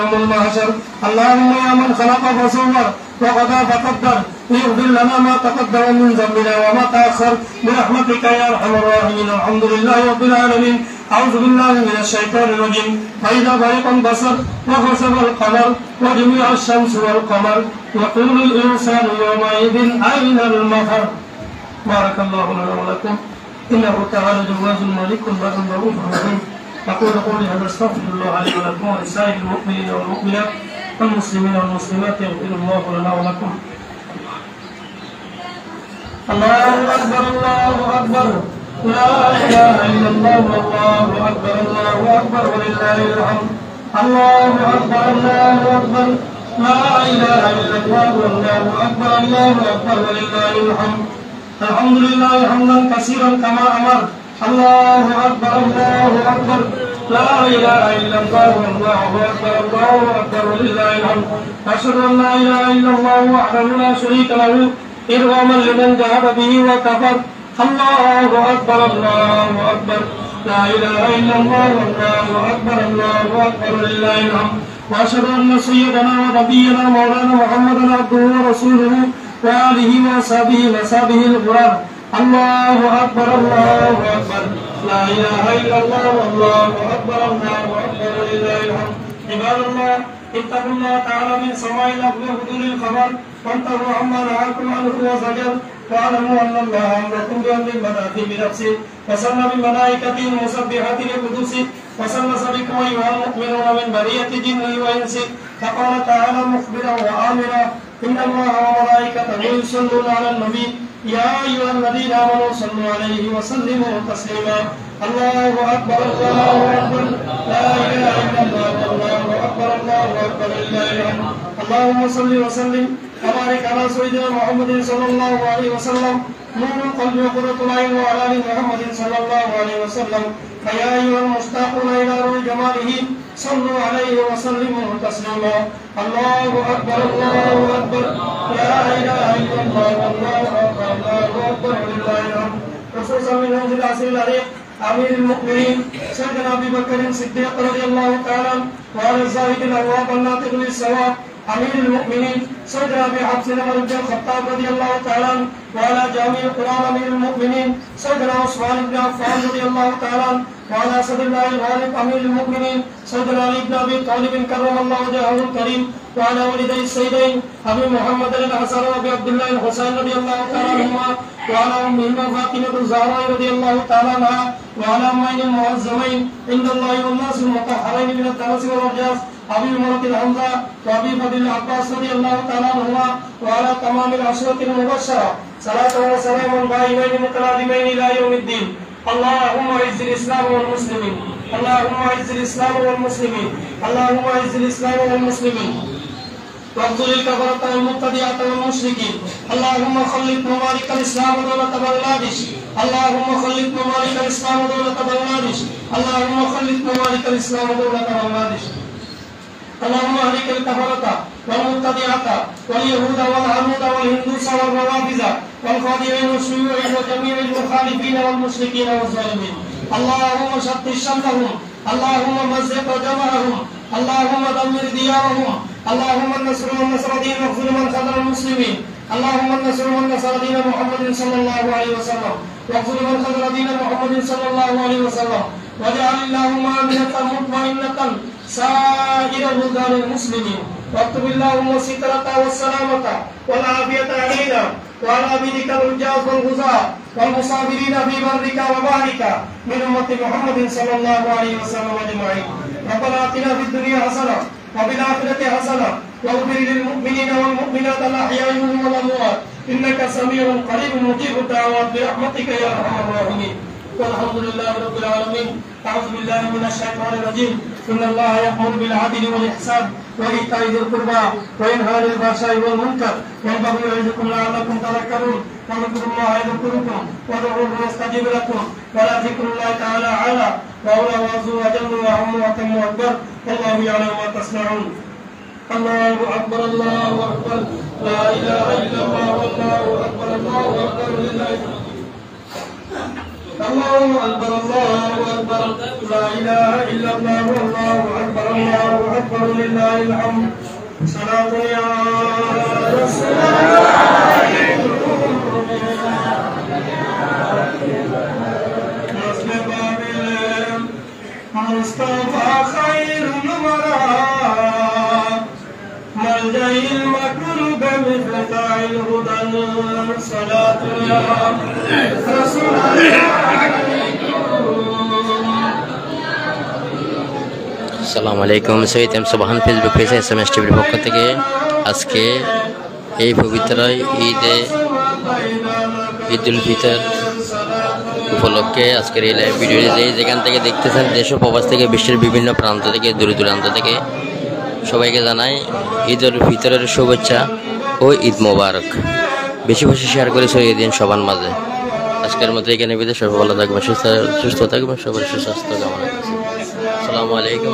يوم المحشر. اللهم يا من خلق فصور وقضى فقدر اغفر لنا ما تقدم من ذنبنا وما تأخر برحمتك يا أرحم الراحمين. الحمد لله رب العالمين. أعوذ بالله من الشيطان الرجيم. فإذا برق البصر وخسف القمر وجمع الشمس والقمر يقول الإنسان يومئذ أين المفر. بارك الله لنا ولكم. إنه تعالى جواز ملك بر رؤوف رحيم. أقول قولي هذا أستغفر الله لي ولكم ولسائر المؤمنين والمؤمنات والمسلمين والمسلمات يغفر الله لنا ولكم. الله أكبر الله أكبر لا إله إلا الله والله أكبر الله أكبر ولله الحمد. الله أكبر الله أكبر لا إله إلا الله والله أكبر الله أكبر ولله الحمد. الحمد لله حمدا كثيرا كما أمر. الله أكبر الله أكبر لا إله إلا الله والله أكبر الله أكبر ولله الحمد. أشهد أن لا إله إلا الله وحده لا شريك له إرغاما لمن جهد به وكفر. الله أكبر الله أكبر لا إله إلا الله والله أكبر الله أكبر ولله الحمد. وأشهد أن سيدنا ونبينا مولانا محمدا عبده ورسوله وآله وصحبه وصحبه الغرار. الله أكبر الله أكبر لا إله إلا الله والله أكبر الله أكبر ولله الحمد. عباد الله اتقوا الله تعالى من سماع الأرض وحضور الخبر وانتهوا عما نهاكم عنه وزجر. واعلموا أن الله أمركم بأمر بدأ بنفسه وصلى بملائكته المسبحات لقدسه وسلس بكم أيها المؤمنون من برية جنه وإنسه. فقال تعالى مخبرا وآمرا إن الله وملائكته يصلون على النبي يا أيها الذين آمنوا صلوا عليه وسلموا تسليما. الله أكبر الله أكبر لا إله إلا الله والله أكبر الله أكبر لله الحمد. اللهم صل وسلم وبارك على سيدنا محمد صلى الله عليه وسلم نور القلب وقرة العين وعلى آل محمد صلى الله عليه وسلم. فيا أيها المشتاقون إلى روح جماله صلوا عليه وسلموا تسليما. الله أكبر الله أكبر لا إله إلا الله والله أكبر الله أكبر ولله الحمد. خصوصا من هذه العصر العريق أمير المؤمنين سيدنا أبي بكر الصديق رضي الله تعالى وعلى الزاهد الأواب الناطق للصواب أمير المؤمنين سيدنا أبي حفص عمر بن الخطاب رضي الله تعالى وعلى جامع القرآن أمير المؤمنين سيدنا عثمان بن عفان رضي الله تعالى وعلى أسد الله الغالب أمير المؤمنين سيدنا علي بن أبي طالب كرم الله وجهه الكريم وعلى والدي السيدين أبي محمد الحسن وأبي عبد الله الحسين رضي الله تعالى عنهما وعلى أمهما فاطمة الزهراء رضي الله تعالى عنها وعلى أمين المعظمين عند الله والناس المطهرين من الدنس والرجاس أبي مرة الحمزة وأبي فضل العباس رضي الله تعالى عنهما وعلى تمام العشرة المبشرة صلاة وسلام دائمين متلازمين إلى يوم الدين. اللهم أعز الإسلام والمسلمين اللهم أعز الإسلام والمسلمين اللهم أعز الإسلام والمسلمين واقتل الكفرة والمبتدعة والمشركين. اللهم خلد ممالك الإسلام ودولة بنغلاديش اللهم خلد ممالك الإسلام ودولة بنغلاديش اللهم خلد ممالك الإسلام ودولة بنغلاديش. اللهم اهلك الكفرة والمبتدعة واليهود والعنود والهندوس والروافض والخادعين والشيوع وجميع المخالفين والمشركين والظالمين. اللهم شتت شملهم اللهم مزق جمعهم اللهم دمر ديارهم اللهم النصر من نصر دين واغفر من خذل المسلمين. اللهم النصر من نصر دين محمد صلى الله عليه وسلم واغفر من خذل دين محمد صلى الله عليه وسلم. واجعل اللهم آمنة مطمئنة سائر بلدان المسلمين واكتب اللهم السترة والسلامة والعافية علينا وعلى عبيدك الرجاز والغزاة والمصابرين في برك وبحرك من أمة محمد صلى الله عليه وسلم أجمعين. ربنا آتنا في الدنيا حسنة وفي الآخرة حسنة واغفر للمؤمنين والمؤمنات الأحياء منهم والأموات إنك سميع قريب مجيب الدعوات برحمتك يا أرحم الراحمين. والحمد لله رب العالمين. أعوذ بالله من الشيطان الرجيم. إن الله يأمر بالعدل والإحسان وإيتاء ذي القربى وينهى عن الفحشاء والمنكر والبغي يعظكم لعلكم تذكرون. واذكروا الله يذكركم وادعوه يستجيب لكم ولذكر الله تعالى أعلى وأولى وعز وجل وأعم وأتم وأكبر والله يعلم ما تصنعون. الله أكبر الله أكبر لا إله إلا الله والله أكبر الله أكبر لله. الله أكبر الله أكبر لا إله إلا الله والله أكبر الله أكبر لله الحمد صلاة يا رسول الله مصطفى خير الورى ملجأ المكروب مفتاح الهدى صلاة يا رسول الله আসসালামু আলাইকুম সৈয়দ এম সুবহান ফেসবুক পেজে এসএমএস টিভির পক্ষ থেকে আজকে এই পবিত্র ঈদুল ফিতর উপলক্ষে আজকের এই লাইভ ভিডিও যেখান থেকে দেখতেছেন দেশ ও প্রবাস থেকে বিশ্বের বিভিন্ন প্রান্ত থেকে দূর দূরান্ত থেকে সবাইকে জানাই ঈদুল ফিতরের শুভেচ্ছা ও ঈদ মোবারক। বেশি বেশি শেয়ার করে ছড়িয়ে দিন সবার মাঝে। আজকের মতো এখানে বিদেশ সবাই ভালো থাকবেন, সুস্থ থাকবেন, সবার সুস্বাস্থ্য কামনা করছি। আসসালামু আলাইকুম।